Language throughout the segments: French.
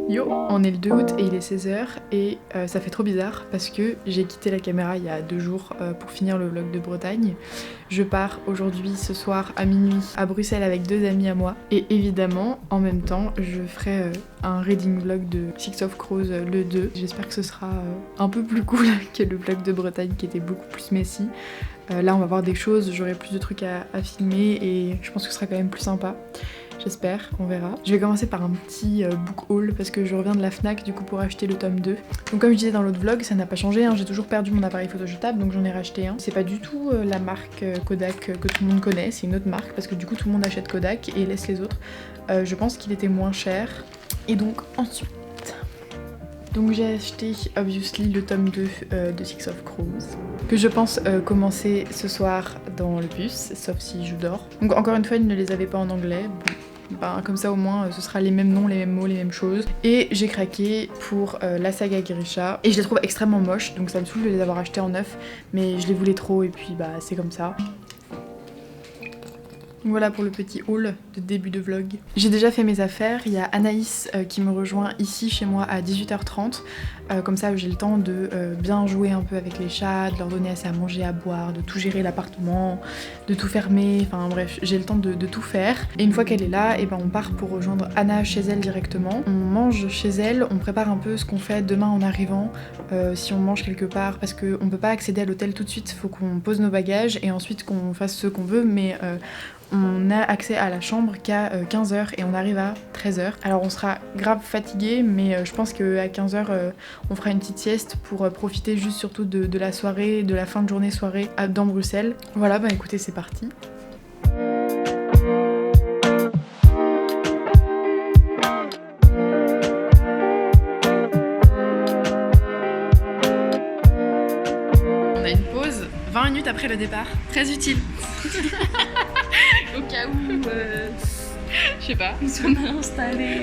Yo, on est le 2 août et il est 16h et ça fait trop bizarre parce que j'ai quitté la caméra il y a 2 jours pour finir le vlog de Bretagne. Je pars aujourd'hui ce soir à minuit à Bruxelles avec 2 amis à moi et évidemment en même temps je ferai un reading vlog de Six of Crows le 2. J'espère que ce sera un peu plus cool que le vlog de Bretagne qui était beaucoup plus messy. Là on va voir des choses, j'aurai plus de trucs à filmer et je pense que ce sera quand même plus sympa. J'espère, on verra. Je vais commencer par un petit book haul parce que je reviens de la Fnac du coup pour acheter le tome 2. Donc comme je disais dans l'autre vlog, ça n'a pas changé, hein, j'ai toujours perdu mon appareil photo jetable donc j'en ai racheté un. C'est pas du tout la marque Kodak que tout le monde connaît, c'est une autre marque parce que du coup tout le monde achète Kodak et laisse les autres. Je pense qu'il était moins cher. Et donc ensuite... Donc j'ai acheté obviously le tome 2 de Six of Crows que je pense commencer ce soir dans le bus, sauf si je dors. Donc encore une fois, ils ne les avaient pas en anglais. Bon. Ben, comme ça au moins ce sera les mêmes noms, les mêmes mots, les mêmes choses. Et j'ai craqué pour la saga Grisha. Et je les trouve extrêmement moches, donc ça me saoule de les avoir achetés en neuf. Mais je les voulais trop et puis bah c'est comme ça. Voilà pour le petit haul de début de vlog. J'ai déjà fait mes affaires, il y a Anaïs qui me rejoint ici chez moi à 18h30. Comme ça j'ai le temps de bien jouer un peu avec les chats, de leur donner assez à manger, à boire, de tout gérer l'appartement, de tout fermer, enfin bref, j'ai le temps de tout faire. Et une fois qu'elle est là, et ben on part pour rejoindre Anna chez elle directement. On mange chez elle, on prépare un peu ce qu'on fait demain en arrivant, si on mange quelque part, parce qu'on peut pas accéder à l'hôtel tout de suite, faut qu'on pose nos bagages et ensuite qu'on fasse ce qu'on veut, mais... on a accès à la chambre qu'à 15h et on arrive à 13h. Alors on sera grave fatigué mais je pense qu'à 15h on fera une petite sieste pour profiter juste surtout de la soirée, de la fin de journée soirée dans Bruxelles. Voilà, bah écoutez, c'est parti. On a une pause 20 minutes après le départ, très utile. Au cas où, je sais pas, nous sommes mal installés.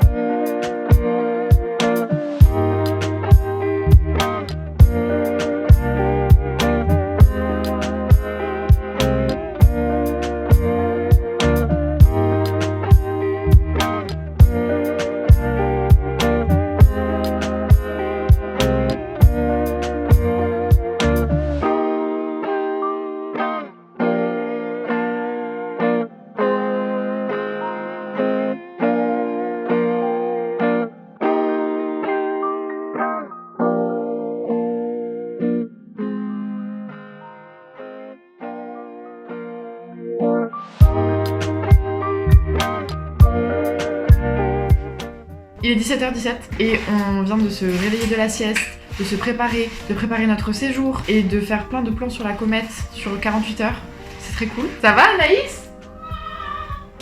Il est 17h17 et on vient de se réveiller de la sieste, de se préparer, de préparer notre séjour et de faire plein de plans sur la comète sur 48 heures. C'est très cool. Ça va Anaïs ?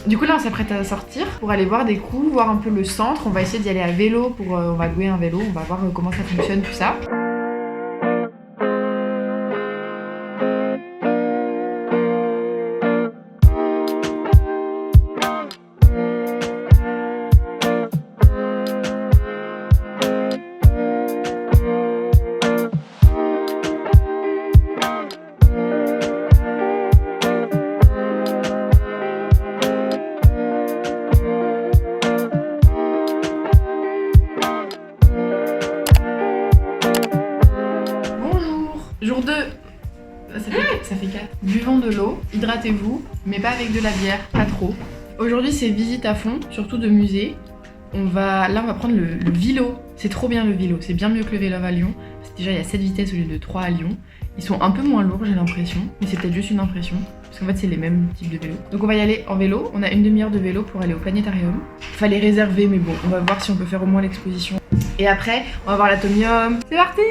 Du coup là on s'apprête à sortir pour aller voir des coups, voir un peu le centre. On va essayer d'y aller à vélo, on va louer un vélo, on va voir comment ça fonctionne tout ça. Jour 2, ça fait 4. Buvons de l'eau, hydratez-vous, mais pas avec de la bière, pas trop. Aujourd'hui c'est visite à fond, surtout de musée. Là on va prendre le Vilo. C'est trop bien le Vilo, c'est bien mieux que le vélo à Lyon. Déjà il y a 7 vitesses au lieu de 3 à Lyon. Ils sont un peu moins lourds j'ai l'impression, mais c'est peut-être juste une impression. Parce qu'en fait c'est les mêmes types de vélos. Donc on va y aller en vélo, on a une demi-heure de vélo pour aller au planétarium. Fallait réserver mais bon, on va voir si on peut faire au moins l'exposition. Et après on va voir l'atomium. C'est parti!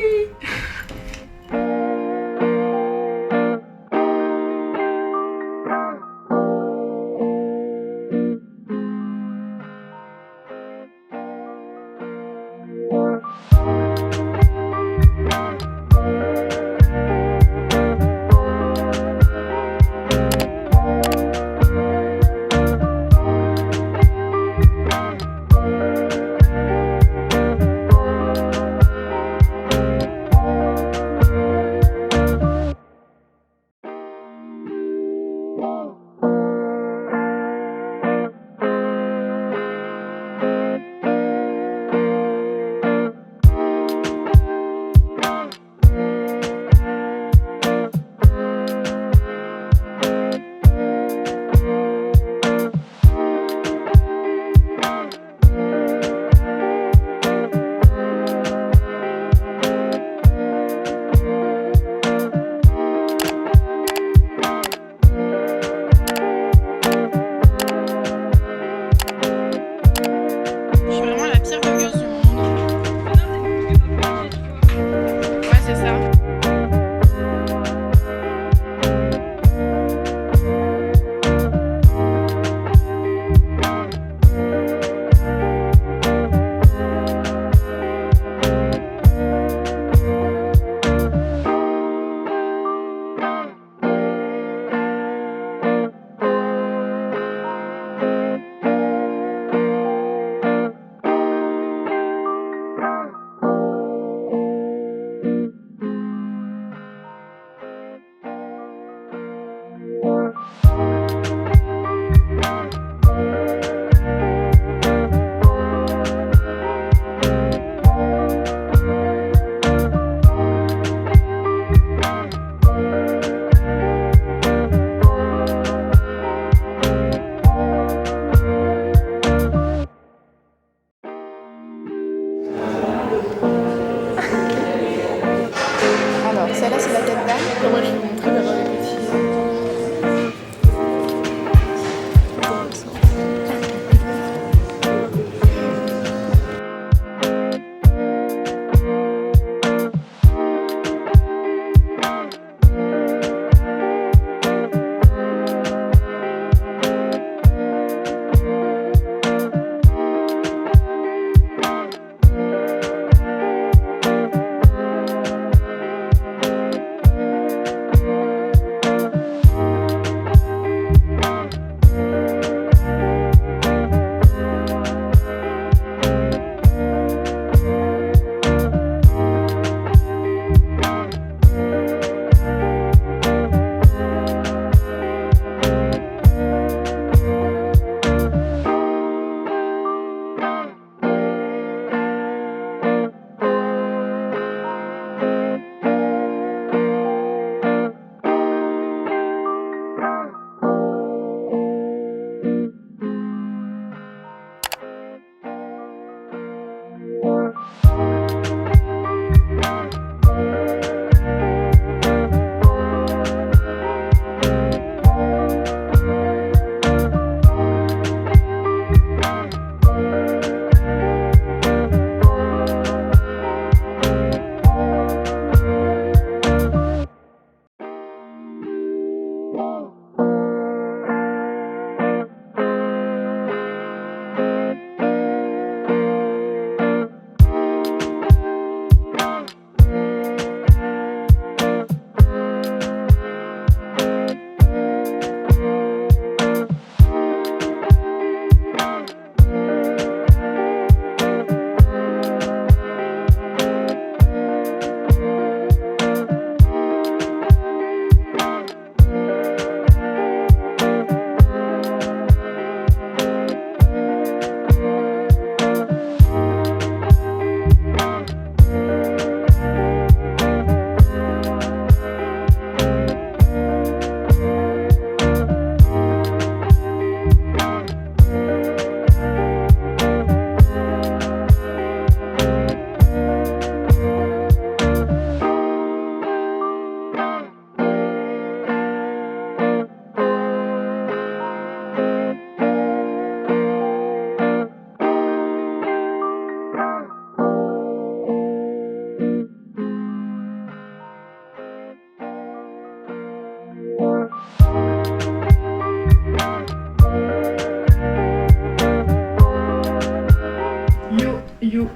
Yo.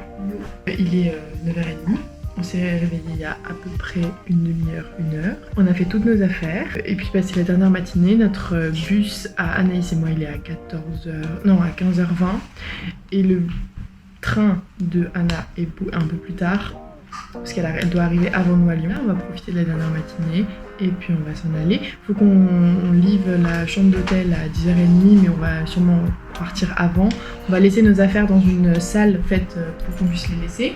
Il est 9h30. On s'est réveillé il y a à peu près une demi-heure, une heure. On a fait toutes nos affaires. Et puis c'est la dernière matinée. Notre bus à Anaïs et moi, il est à 15h20. Et le train de Anna est un peu plus tard. Parce qu'elle doit arriver avant nous à Lyon. On va profiter de la dernière matinée. Et puis on va s'en aller. Faut qu'on livre la chambre d'hôtel à 10h30. Mais on va sûrement partir avant. On va laisser nos affaires dans une salle faite pour qu'on puisse les laisser.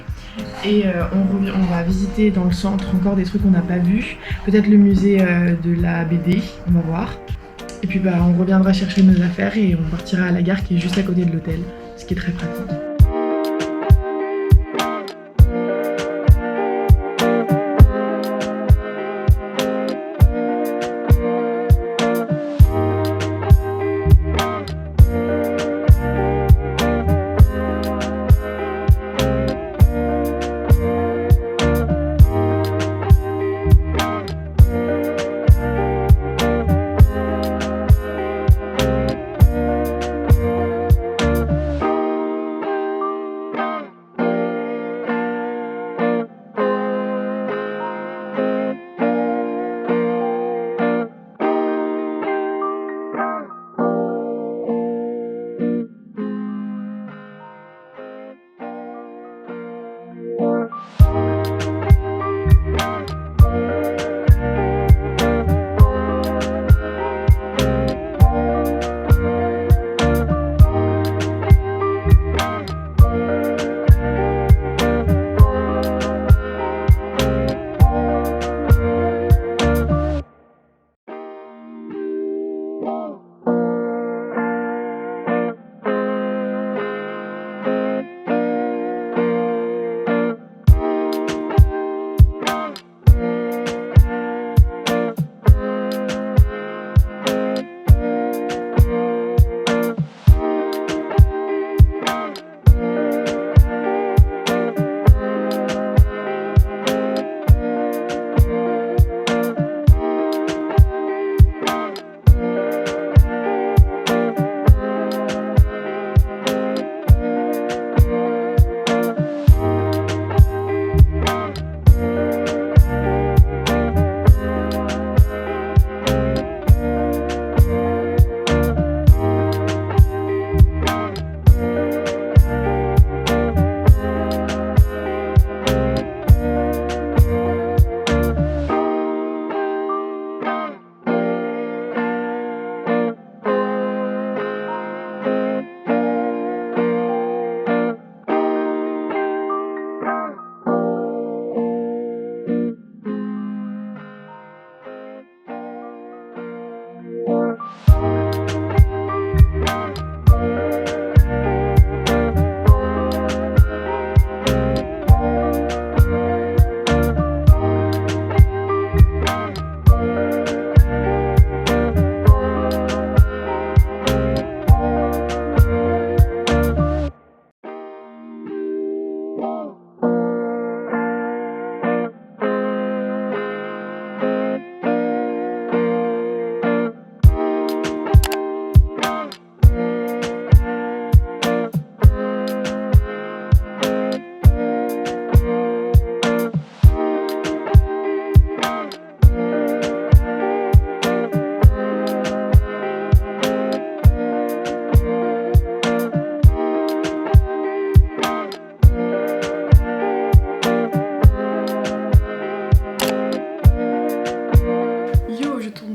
Et on va visiter dans le centre encore des trucs qu'on n'a pas vus. Peut-être le musée de la BD, on va voir. Et puis on reviendra chercher nos affaires et on partira à la gare qui est juste à côté de l'hôtel, ce qui est très pratique.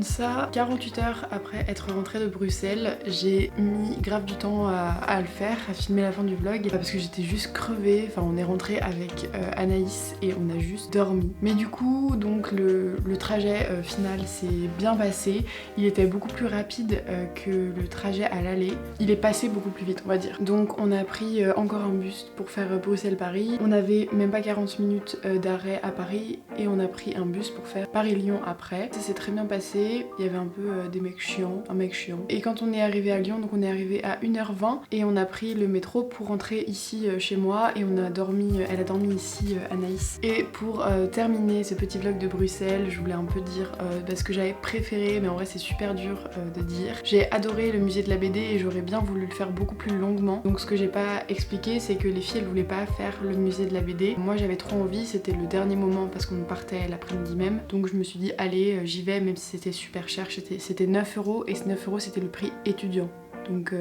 Ça, 48 heures après être rentrée de Bruxelles, j'ai mis grave du temps à le faire, à filmer la fin du vlog, parce que j'étais juste crevée. Enfin, on est rentré avec Anaïs et on a juste dormi. Mais du coup, donc le trajet final s'est bien passé. Il était beaucoup plus rapide que le trajet à l'aller. Il est passé beaucoup plus vite, on va dire. Donc on a pris encore un bus pour faire Bruxelles-Paris. On avait même pas 40 minutes d'arrêt à Paris et on a pris un bus pour faire Paris-Lyon après. Ça s'est très bien passé. Il y avait un un peu des mecs chiants, un mec chiant. Et quand on est arrivé à Lyon, donc on est arrivé à 1h20 et on a pris le métro pour rentrer ici chez moi et on a dormi, elle a dormi ici Anaïs. Et pour terminer ce petit vlog de Bruxelles, je voulais un peu dire ce que j'avais préféré, mais en vrai c'est super dur de dire. J'ai adoré le musée de la BD et j'aurais bien voulu le faire beaucoup plus longuement. Donc ce que j'ai pas expliqué, c'est que les filles elles voulaient pas faire le musée de la BD. Moi j'avais trop envie, c'était le dernier moment parce qu'on partait l'après-midi même. Donc je me suis dit allez j'y vais, même si c'était super cher, c'était 9 € et ce 9 € c'était le prix étudiant. Donc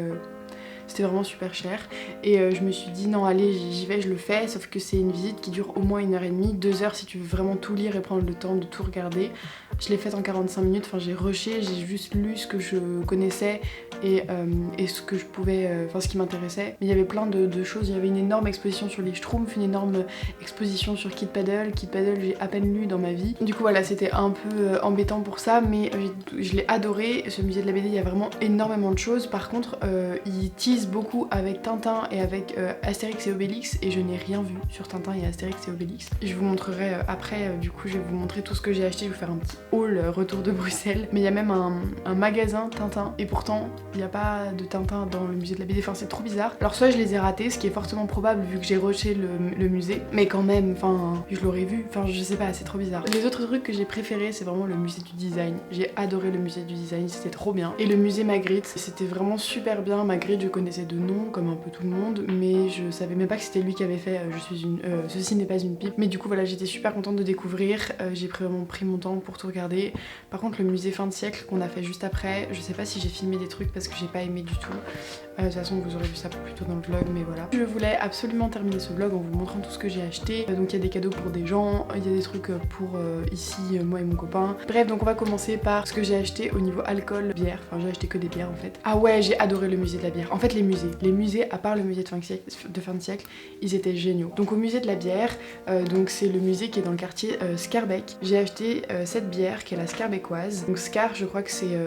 c'était vraiment super cher et je me suis dit non allez j'y vais, je le fais, sauf que c'est une visite qui dure au moins 1h30, 2 heures si tu veux vraiment tout lire et prendre le temps de tout regarder. Je l'ai faite en 45 minutes, enfin j'ai rushé, j'ai juste lu ce que je connaissais et ce que je pouvais, enfin ce qui m'intéressait. Mais il y avait plein de choses, il y avait une énorme exposition sur les Schtroumpfs, une énorme exposition sur Kid Paddle. Kid Paddle j'ai à peine lu dans ma vie. Du coup voilà, c'était un peu embêtant pour ça, mais je l'ai adoré. Ce musée de la BD, il y a vraiment énormément de choses. Par contre, il tease beaucoup avec Tintin et avec Astérix et Obélix et je n'ai rien vu sur Tintin et Astérix et Obélix. Je vous montrerai après, du coup je vais vous montrer tout ce que j'ai acheté, je vais vous faire un petit haul retour de Bruxelles. Mais il y a même un magasin Tintin et pourtant il n'y a pas de Tintin dans le musée de la BD, enfin c'est trop bizarre. Alors soit je les ai ratés, ce qui est fortement probable vu que j'ai rushé le musée, mais quand même, enfin je l'aurais vu, enfin je sais pas, c'est trop bizarre. Les autres trucs que j'ai préférés c'est vraiment le musée du design. J'ai adoré le musée du design, c'était trop bien. Et le musée Magritte, c'était vraiment super bien. Magritte je connaissais de nom comme un peu tout le monde, mais je savais même pas que c'était lui qui avait fait Ceci n'est pas une pipe. Mais du coup voilà, j'étais super contente de découvrir, j'ai vraiment pris mon temps pour tout regarder. Par contre le musée fin de siècle qu'on a fait juste après, je sais pas si j'ai filmé des trucs parce que j'ai pas aimé du tout. De toute façon vous aurez vu ça plus tôt dans le vlog, mais voilà. Je voulais absolument terminer ce vlog en vous montrant tout ce que j'ai acheté. Donc il y a des cadeaux pour des gens, il y a des trucs pour ici moi et mon copain. Bref, donc on va commencer par ce que j'ai acheté au niveau alcool, bière. Enfin j'ai acheté que des bières en fait. Ah ouais, j'ai adoré le musée de la bière. En fait les musées à part le musée de fin de siècle, ils étaient géniaux. Donc au musée de la bière, donc c'est le musée qui est dans le quartier Scarbeck. J'ai acheté cette bière qui est la Scarbeckoise. Donc Scar, je crois que c'est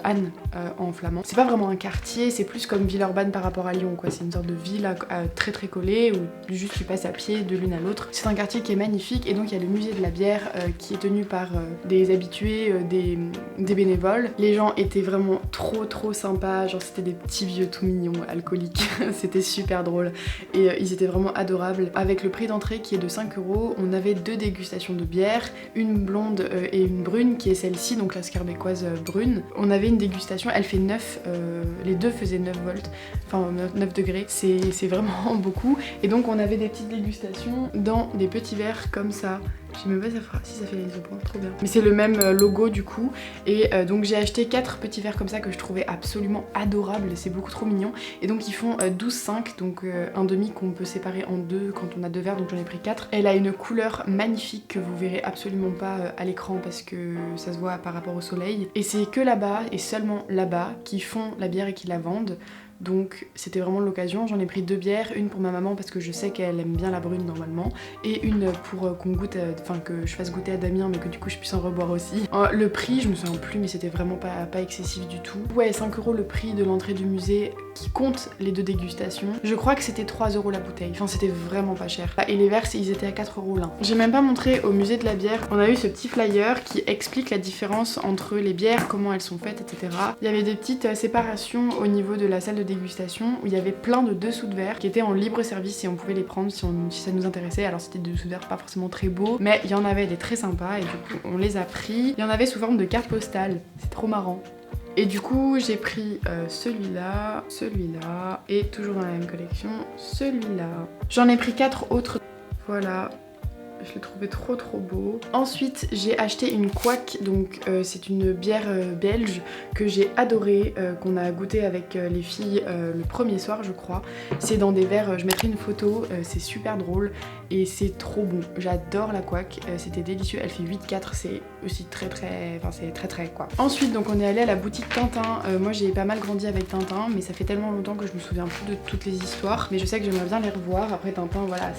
Anne en flamand. C'est pas vraiment un quartier, c'est plus comme Villeurbanne par rapport à Lyon quoi. C'est une sorte de ville très très collée où juste tu passes à pied de l'une à l'autre. C'est un quartier qui est magnifique et donc il y a le musée de la bière qui est tenu par des habitués, des bénévoles. Les gens étaient vraiment trop sympas, genre c'était des petits vieux tout mignons alcooliques. C'était super drôle et ils étaient vraiment adorables. Avec le prix d'entrée qui est de 5 €, on avait 2 dégustations de bière, une blonde et une brune qui est celle-ci, donc la Scarbeckoise brune. On avait une dégustation, elle fait 9, les deux faisaient 9 volts, enfin 9 degrés, c'est vraiment beaucoup. Et donc on avait des petites dégustations dans des petits verres comme ça. Je sais même pas si ça fait les yeux points, trop bien. Mais c'est le même logo du coup. Et donc j'ai acheté 4 petits verres comme ça que je trouvais absolument adorables. C'est beaucoup trop mignon. Et donc ils font 12,5, donc un demi qu'on peut séparer en deux quand on a 2 verres. Donc j'en ai pris 4. Elle a une couleur magnifique que vous verrez absolument pas à l'écran parce que ça se voit par rapport au soleil. Et c'est que là-bas et seulement là-bas qui font la bière et qui la vendent. Donc c'était vraiment l'occasion, j'en ai pris 2 bières, une pour ma maman parce que je sais qu'elle aime bien la brune normalement, et une pour qu'on goûte, enfin que je fasse goûter à Damien mais que du coup je puisse en reboire aussi. Le prix, je me souviens plus mais c'était vraiment pas excessif du tout. Ouais, 5 € le prix de l'entrée du musée qui compte les 2 dégustations. Je crois que c'était 3 € la bouteille, enfin c'était vraiment pas cher. Et les verres ils étaient à 4 € l'un. J'ai même pas montré au musée de la bière, on a eu ce petit flyer qui explique la différence entre les bières, comment elles sont faites, etc. Il y avait des petites séparations au niveau de la salle de dégustation où il y avait plein de dessous de verre qui étaient en libre service et on pouvait les prendre si ça nous intéressait. Alors c'était des dessous de verre pas forcément très beaux, mais il y en avait des très sympas et du coup on les a pris. Il y en avait sous forme de carte postale, c'est trop marrant. Et du coup j'ai pris celui-là, celui-là et toujours dans la même collection, celui-là. J'en ai pris 4 autres, voilà. Je l'ai trouvé trop beau. Ensuite j'ai acheté une couac, donc c'est une bière belge que j'ai adorée, qu'on a goûté avec les filles le premier soir je crois. C'est dans des verres, je mettrai une photo, c'est super drôle et c'est trop bon. J'adore la couac, c'était délicieux, elle fait 8,4, c'est aussi enfin c'est très quoi. Ensuite donc on est allé à la boutique Tintin, moi j'ai pas mal grandi avec Tintin mais ça fait tellement longtemps que je me souviens plus de toutes les histoires, mais je sais que j'aimerais bien les revoir. Après Tintin voilà,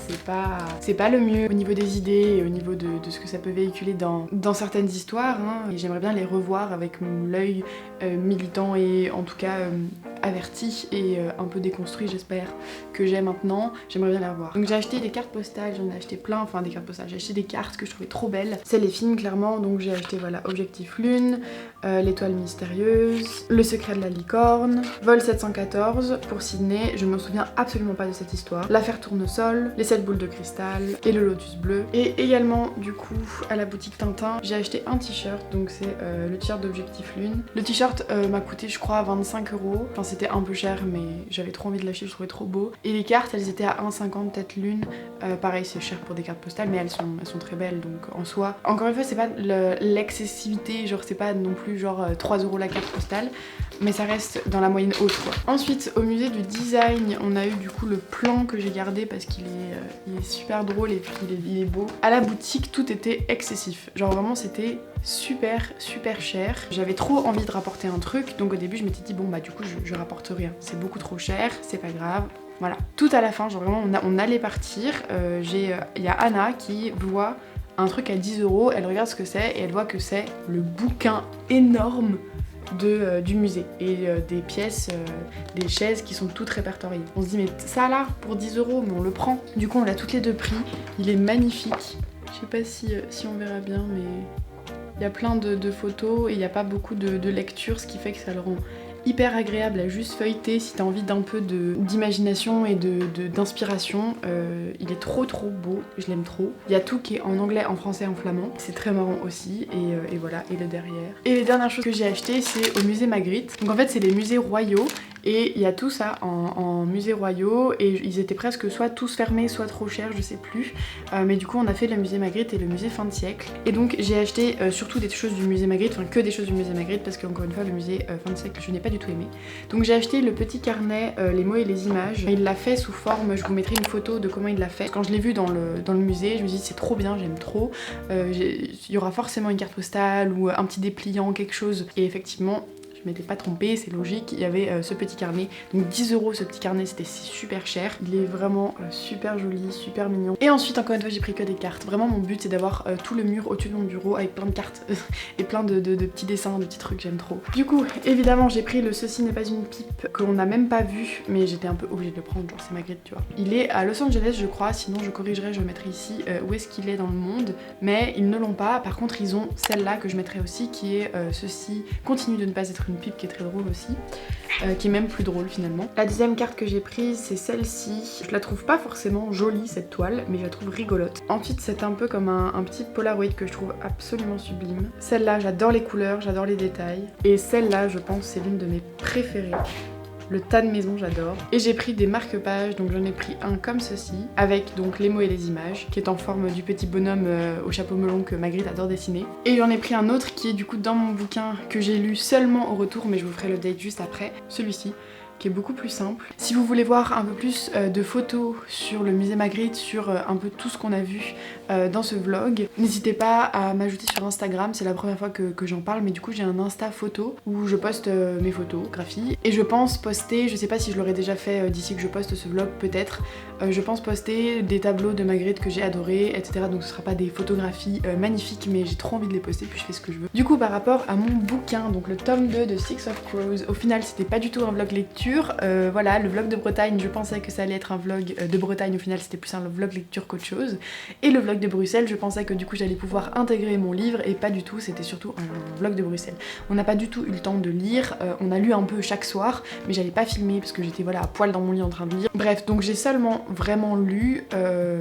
c'est pas le mieux au niveau des idées et au niveau de ce que ça peut véhiculer dans certaines histoires hein. Et j'aimerais bien les revoir avec l'œil militant et en tout cas averti et un peu déconstruit, j'espère, que j'ai maintenant. J'aimerais bien les revoir. Donc j'ai acheté des cartes postales, j'en ai acheté plein, enfin des cartes postales, j'ai acheté des cartes que je trouvais trop belles. C'est les films clairement, donc j'ai acheté voilà Objectif Lune, L'étoile mystérieuse, Le secret de la licorne, Vol 714 pour Sydney, je me souviens absolument pas de cette histoire, L'affaire Tournesol, Les 7 boules de cristal et Le lotus bleu. Et également du coup à la boutique Tintin, j'ai acheté un t-shirt, donc c'est le t-shirt d'Objectif Lune. Le t-shirt m'a coûté je crois 25 €, enfin c'était un peu cher mais j'avais trop envie de l'acheter, je trouvais trop beau. Et les cartes elles étaient à 1,50 tête l'une, pareil c'est cher pour des cartes postales mais elles sont très belles donc en soi. Encore une fois c'est pas l'excessivité, genre c'est pas non plus genre 3 € la carte postale, mais ça reste dans la moyenne haute quoi. Ensuite au musée du design on a eu du coup le plan que j'ai gardé parce qu'il est super drôle et puis il est beau. À la boutique tout était excessif, genre vraiment c'était super cher. J'avais trop envie de rapporter un truc donc au début je m'étais dit bon bah du coup je rapporte rien, c'est beaucoup trop cher, c'est pas grave. Voilà, tout à la fin, genre vraiment on allait partir, il y a Anna qui voit un truc à 10 €, elle regarde ce que c'est et elle voit que c'est le bouquin énorme du musée et des pièces, des chaises qui sont toutes répertoriées. On se dit mais ça là pour 10 € mais on le prend. Du coup on l'a toutes les deux pris, il est magnifique. Je sais pas si on verra bien mais il y a plein de photos et il n'y a pas beaucoup de lecture, ce qui fait que ça le rend hyper agréable à juste feuilleter si t'as envie d'un peu d'imagination et d'inspiration. Il est trop beau, je l'aime trop. Il y a tout qui est en anglais, en français, en flamand. C'est très marrant aussi et voilà, et le derrière. Et les dernières choses que j'ai achetées c'est au musée Magritte. Donc en fait c'est les musées royaux. Et il y a tout ça en musées royaux et ils étaient presque soit tous fermés soit trop chers, je sais plus. Mais du coup on a fait le musée Magritte et le musée fin de siècle. Et donc j'ai acheté surtout des choses du musée Magritte, enfin que des choses du musée Magritte parce qu'encore une fois le musée fin de siècle je n'ai pas du tout aimé. Donc j'ai acheté le petit carnet les mots et les images. Il l'a fait sous forme, je vous mettrai une photo de comment il l'a fait. Quand je l'ai vu dans le musée je me suis dit c'est trop bien, j'aime trop. Il y aura forcément une carte postale ou un petit dépliant, quelque chose. Et effectivement je m'étais pas trompée, c'est logique, il y avait ce petit carnet. Donc 10 € ce petit carnet, c'était super cher. Il est vraiment super joli, super mignon. Et ensuite encore une fois j'ai pris que des cartes. Vraiment mon but c'est d'avoir tout le mur au-dessus de mon bureau avec plein de cartes et plein de petits dessins, de petits trucs, j'aime trop. Du coup évidemment j'ai pris le Ceci n'est pas une pipe qu'on n'a même pas vu mais j'étais un peu obligée de le prendre, genre c'est Magritte tu vois. Il est à Los Angeles je crois, sinon je corrigerai, je mettrai ici où est-ce qu'il est dans le monde. Mais ils ne l'ont pas, par contre ils ont celle-là que je mettrai aussi qui est Ceci continue de ne pas être une pipe, qui est très drôle aussi, qui est même plus drôle finalement. La deuxième carte que j'ai prise c'est celle-ci. Je la trouve pas forcément jolie cette toile mais je la trouve rigolote. Ensuite c'est un peu comme un petit Polaroid que je trouve absolument sublime. Celle-là j'adore les couleurs, j'adore les détails et celle-là je pense c'est l'une de mes préférées. Le tas de maison j'adore. Et j'ai pris des marque-pages, donc j'en ai pris un comme ceci, avec donc les mots et les images, qui est en forme du petit bonhomme au chapeau melon que Magritte adore dessiner. Et j'en ai pris un autre qui est du coup dans mon bouquin, que j'ai lu seulement au retour, mais je vous ferai le date juste après, celui-ci, qui est beaucoup plus simple. Si vous voulez voir un peu plus de photos sur le musée Magritte, sur un peu tout ce qu'on a vu dans ce vlog, n'hésitez pas à m'ajouter sur Instagram, c'est la première fois que j'en parle, mais du coup j'ai un Insta photo où je poste mes photographies et je pense poster, je sais pas si je l'aurais déjà fait d'ici que je poste ce vlog peut-être, je pense poster des tableaux de Magritte que j'ai adorés, etc. Donc ce sera pas des photographies magnifiques mais j'ai trop envie de les poster puis je fais ce que je veux. Du coup par rapport à mon bouquin, donc le tome 2 de Six of Crows, au final c'était pas du tout un vlog lecture. Voilà, le vlog de Bretagne, je pensais que ça allait être un vlog de Bretagne, au final c'était plus un vlog lecture qu'autre chose. Et le vlog de Bruxelles, je pensais que du coup j'allais pouvoir intégrer mon livre et pas du tout, c'était surtout un vlog de Bruxelles. On n'a pas du tout eu le temps de lire, on a lu un peu chaque soir, mais j'allais pas filmer parce que j'étais voilà à poil dans mon lit en train de lire. Bref, donc j'ai seulement vraiment lu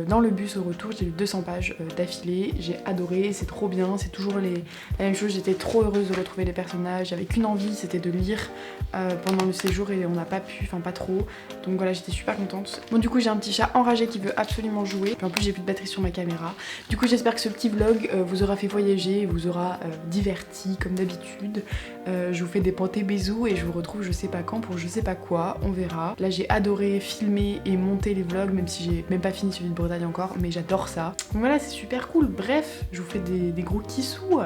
dans le bus au retour, j'ai lu 200 pages d'affilée, j'ai adoré, c'est trop bien, c'est toujours la même chose, j'étais trop heureuse de retrouver les personnages, j'avais qu'une envie, c'était de lire pendant le séjour et on n'a pas pu, enfin pas trop, donc voilà j'étais super contente. Bon du coup j'ai un petit chat enragé qui veut absolument jouer, puis en plus j'ai plus de batterie sur ma caméra. Du coup j'espère que ce petit vlog vous aura fait voyager, vous aura diverti comme d'habitude. Je vous fais des pâtés bisous et je vous retrouve je sais pas quand pour je sais pas quoi, on verra. Là j'ai adoré filmer et monter les vlogs même si j'ai même pas fini celui de Bretagne encore, mais j'adore ça. Donc voilà c'est super cool, bref je vous fais des gros kissous.